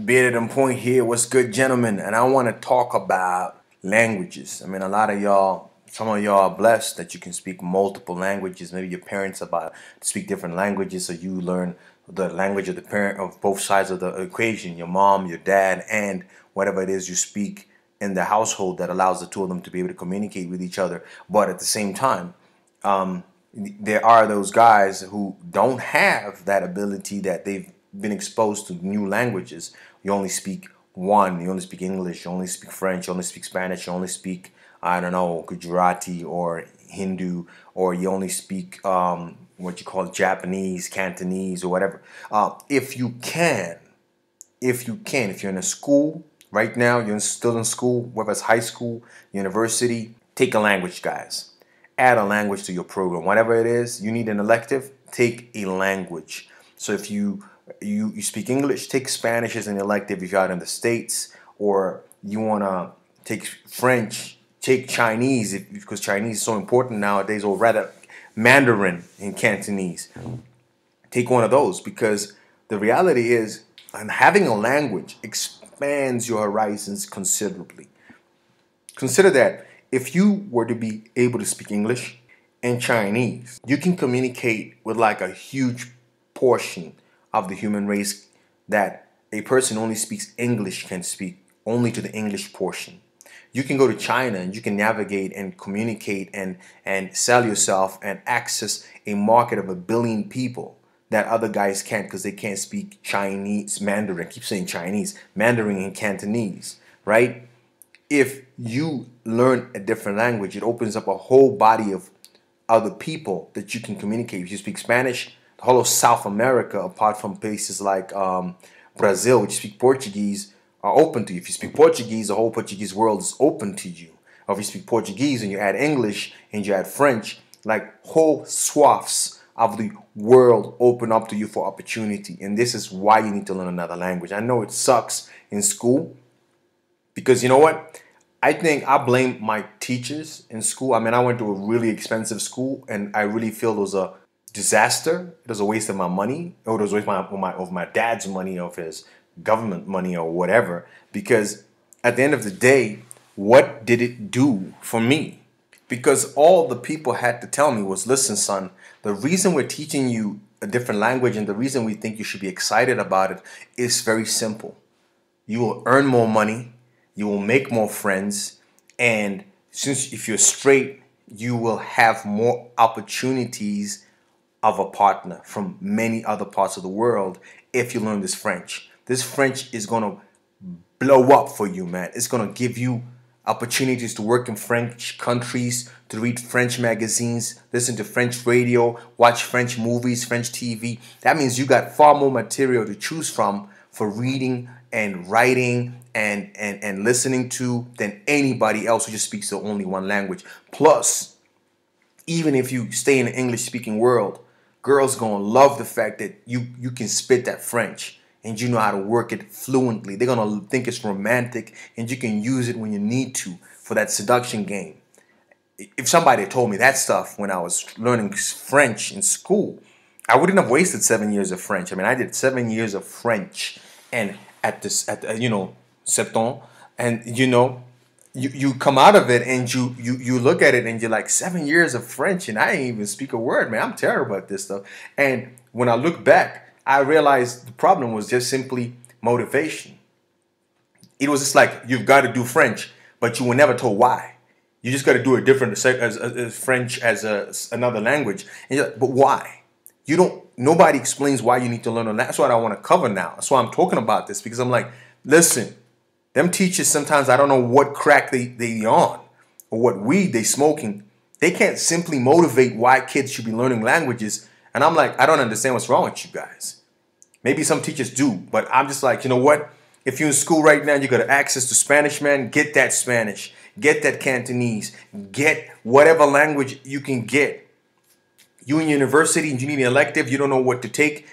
Bearded and Point here. What's good, gentlemen? And I want to talk about languages. I mean, a lot of y'all, some of y'all are blessed that you can speak multiple languages. Maybe your parents about speak different languages, so you learn the language of the parent of both sides of the equation. Your mom, your dad, and whatever it is you speak in the household that allows the two of them to be able to communicate with each other. But at the same time, there are those guys who don't have that ability, that they've been exposed to new languages. You only speak one. You only speak English. You only speak French. You only speak Spanish. You only speak, I don't know, Gujarati or Hindu, or you only speak what you call Japanese, Cantonese, or whatever. If you can, if you're in a school right now, you're still in school, whether it's high school, university, take a language, guys. Add a language to your program. Whatever it is, you need an elective, take a language. So if you speak English, take Spanish as an elective if you're out in the States, or you want to take French, take Chinese, because Chinese is so important nowadays, or rather Mandarin and Cantonese. Take one of those, because the reality is, and having a language expands your horizons considerably. Consider that if you were to be able to speak English and Chinese, you can communicate with like a huge portion of the human race that a person only speaks English can speak only to the English portion. You can go to China and you can navigate and communicate and sell yourself and access a market of 1 billion people that other guys can't, because they can't speak Chinese, Mandarin. I keep saying Chinese, Mandarin and Cantonese, right? If you learn a different language, it opens up a whole body of other people that you can communicate. If you speak Spanish, the whole of South America, apart from places like Brazil, which speak Portuguese, are open to you. If you speak Portuguese, the whole Portuguese world is open to you. Or if you speak Portuguese and you add English and you add French, like whole swaths of the world open up to you for opportunity. And this is why you need to learn another language. I know it sucks in school, because you know what? I think I blame my teachers in school. I mean, I went to a really expensive school, and I really feel it was a disaster. It was a waste of my money. Or it was a waste of my dad's money, of his government money, or whatever. Because at the end of the day, what did it do for me? Because all the people had to tell me was, listen, son, the reason we're teaching you a different language and the reason we think you should be excited about it is very simple. You will earn more money. You will make more friends, and since if you're straight, you will have more opportunities of a partner from many other parts of the world if you learn this French. This French is going to blow up for you, man. It's going to give you opportunities to work in French countries, to read French magazines, listen to French radio, watch French movies, French TV. That means you got far more material to choose from for reading and writing and listening to than anybody else who just speaks the only one language. Plus, even if you stay in the English-speaking world, girls gonna love the fact that you can spit that French and you know how to work it fluently. They're gonna think it's romantic, and you can use it when you need to for that seduction game. If somebody had told me that stuff when I was learning French in school, I wouldn't have wasted 7 years of French. I mean, I did 7 years of French, and at septembre, and you come out of it and you look at it and you're like, 7 years of French and I ain't even speak a word, man. I'm terrible at this stuff. And when I look back, I realized the problem was just simply motivation. It was just like, you've got to do French, but you were never told why. You just got to do it different as French as another language. And you're like, but why? Nobody explains why you need to learn. That's what I want to cover now. That's why I'm talking about this, because I'm like, listen, them teachers, sometimes I don't know what crack they on or what weed they smoking. They can't simply motivate why kids should be learning languages. And I'm like, I don't understand what's wrong with you guys. Maybe some teachers do, but I'm just like, you know what? If you're in school right now, you got access to Spanish, man, get that Spanish, get that Cantonese, get whatever language you can get. You in university and you need an elective, you don't know what to take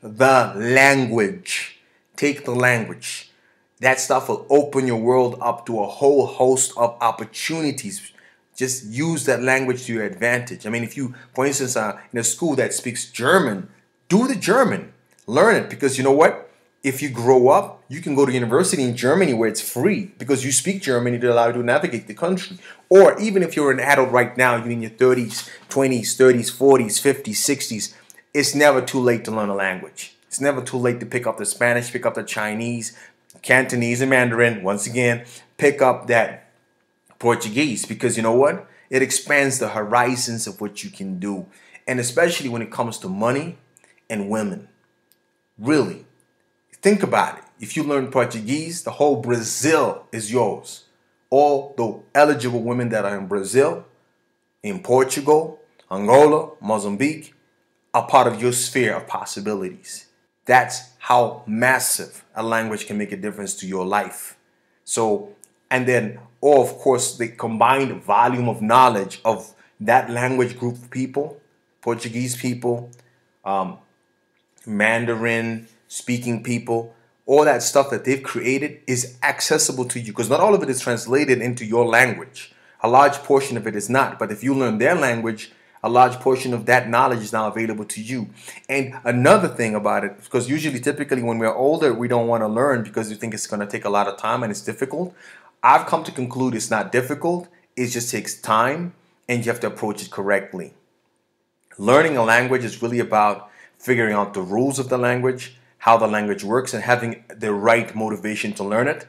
the language. Take the language. That stuff will open your world up to a whole host of opportunities. Just use that language to your advantage. I mean, if you, for instance, are in a school that speaks German, do the German. Learn it, because you know what? If you grow up, you can go to university in Germany where it's free because you speak German to allow you to navigate the country. Or even if you're an adult right now, you're in your 30s, 20s, 30s, 40s, 50s, 60s, it's never too late to learn a language. It's never too late to pick up the Spanish, pick up the Chinese, Cantonese, and Mandarin. Once again, pick up that Portuguese, because you know what? It expands the horizons of what you can do. And especially when it comes to money and women. Really, think about it. If you learn Portuguese, the whole Brazil is yours. All the eligible women that are in Brazil, in Portugal, Angola, Mozambique, are part of your sphere of possibilities. That's how massive a language can make a difference to your life. So, and then, or of course, the combined volume of knowledge of that language group of people, Portuguese people, Mandarin speaking people, all that stuff that they've created is accessible to you, because not all of it is translated into your language. A large portion of it is not. But if you learn their language, a large portion of that knowledge is now available to you. And another thing about it, because usually, typically, when we're older, we don't want to learn because we think it's going to take a lot of time and it's difficult. I've come to conclude it's not difficult. It just takes time and you have to approach it correctly. Learning a language is really about figuring out the rules of the language, how the language works, and having the right motivation to learn it.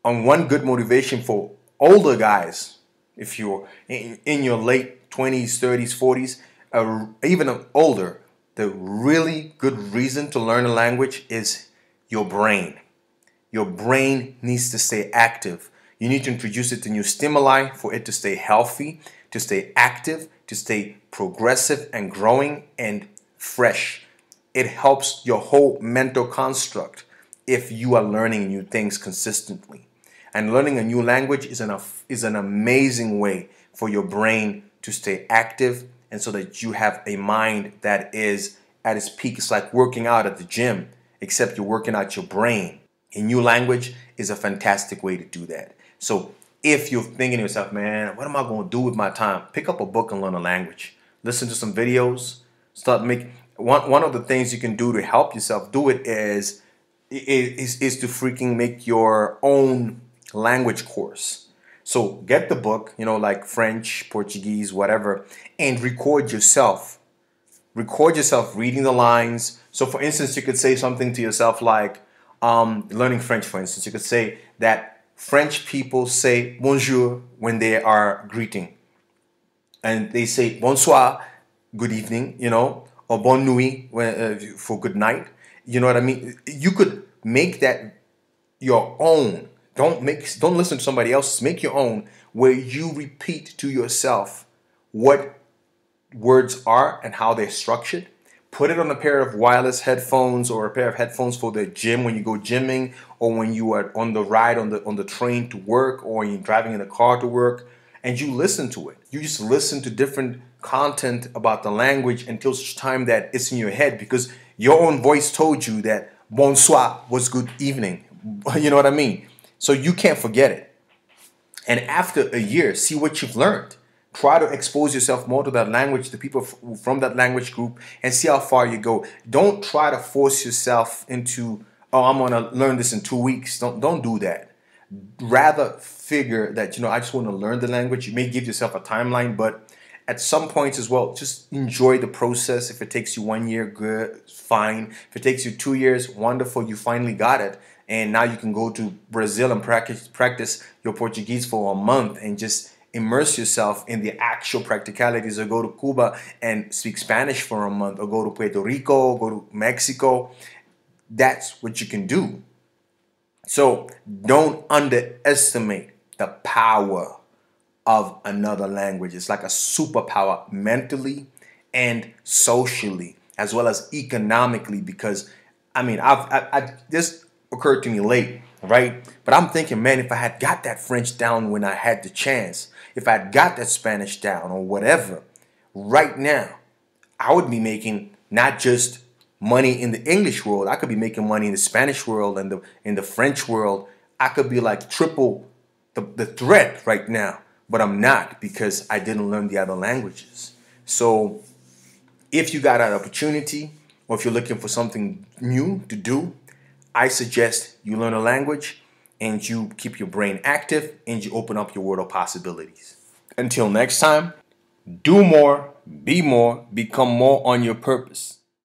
And one good motivation for older guys, if you're in your late 20s, 30s, 40s, even older, the really good reason to learn a language is your brain. Your brain needs to stay active. You need to introduce it to new stimuli for it to stay healthy, to stay active, to stay progressive and growing and fresh. It helps your whole mental construct if you are learning new things consistently. And learning a new language is an amazing way for your brain to stay active, and so that you have a mind that is at its peak. It's like working out at the gym, except you're working out your brain. A new language is a fantastic way to do that. So if you're thinking to yourself, man, what am I going to do with my time? Pick up a book and learn a language. Listen to some videos. Start making one of the things you can do to help yourself do it is to freaking make your own language course. So get the book, like French, Portuguese, whatever, and record yourself. Record yourself reading the lines. So for instance, you could say something to yourself like, learning French, for instance, you could say that French people say bonjour when they are greeting. And they say bonsoir, good evening, or bonne nuit for good night. You know what I mean? You could make that your own. Don't listen to somebody else's. Make your own, where you repeat to yourself what words are and how they're structured. Put it on a pair of wireless headphones or a pair of headphones for the gym when you go gymming, or when you are on the ride on the train to work, or you're driving in the car to work, and you listen to it. You just listen to different content about the language until such time that it's in your head, because your own voice told you that bonsoir was good evening. You know what I mean? So you can't forget it. And after a year, see what you've learned. Try to expose yourself more to that language, to people from that language group, and see how far you go. Don't try to force yourself into, oh, I'm going to learn this in 2 weeks. Don't do that. Rather figure that, I just want to learn the language. You may give yourself a timeline, but at some points as well, just enjoy the process. If it takes you 1 year, good, fine. If it takes you 2 years, wonderful, you finally got it. And now you can go to Brazil and practice your Portuguese for a month and just immerse yourself in the actual practicalities, or go to Cuba and speak Spanish for a month, or go to Puerto Rico, go to Mexico. That's what you can do. So don't underestimate the power of another language. It's like a superpower mentally and socially, as well as economically, because this occurred to me late, right? But I'm thinking, man, if I had got that French down when I had the chance, if I had got that Spanish down or whatever, right now, I would be making not just money in the English world. I could be making money in the Spanish world and in the French world. I could be like triple the threat right now, but I'm not, because I didn't learn the other languages. So if you got an opportunity, or if you're looking for something new to do, I suggest you learn a language and you keep your brain active and you open up your world of possibilities. Until next time, do more, be more, become more on your purpose.